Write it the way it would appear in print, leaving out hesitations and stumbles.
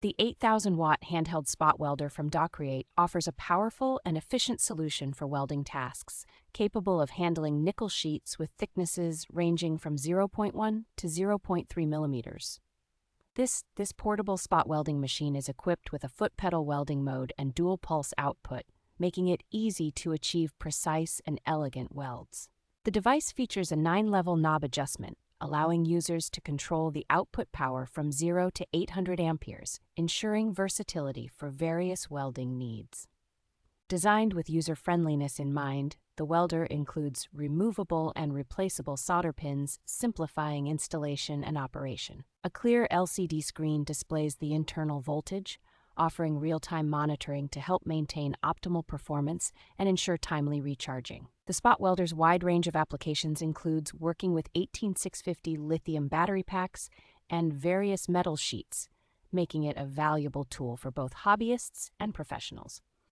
The 8000-watt handheld spot welder from Docreate offers a powerful and efficient solution for welding tasks, capable of handling nickel sheets with thicknesses ranging from 0.1 to 0.3 millimeters. This portable spot welding machine is equipped with a foot pedal welding mode and dual pulse output, making it easy to achieve precise and elegant welds. The device features a 9-level knob adjustment, allowing users to control the output power from 0 to 800 amperes, ensuring versatility for various welding needs. Designed with user-friendliness in mind, the welder includes removable and replaceable solder pins, simplifying installation and operation. A clear LCD screen displays the internal voltage, offering real-time monitoring to help maintain optimal performance and ensure timely recharging. The spot welder's wide range of applications includes working with 18650 lithium battery packs and various metal sheets, making it a valuable tool for both hobbyists and professionals.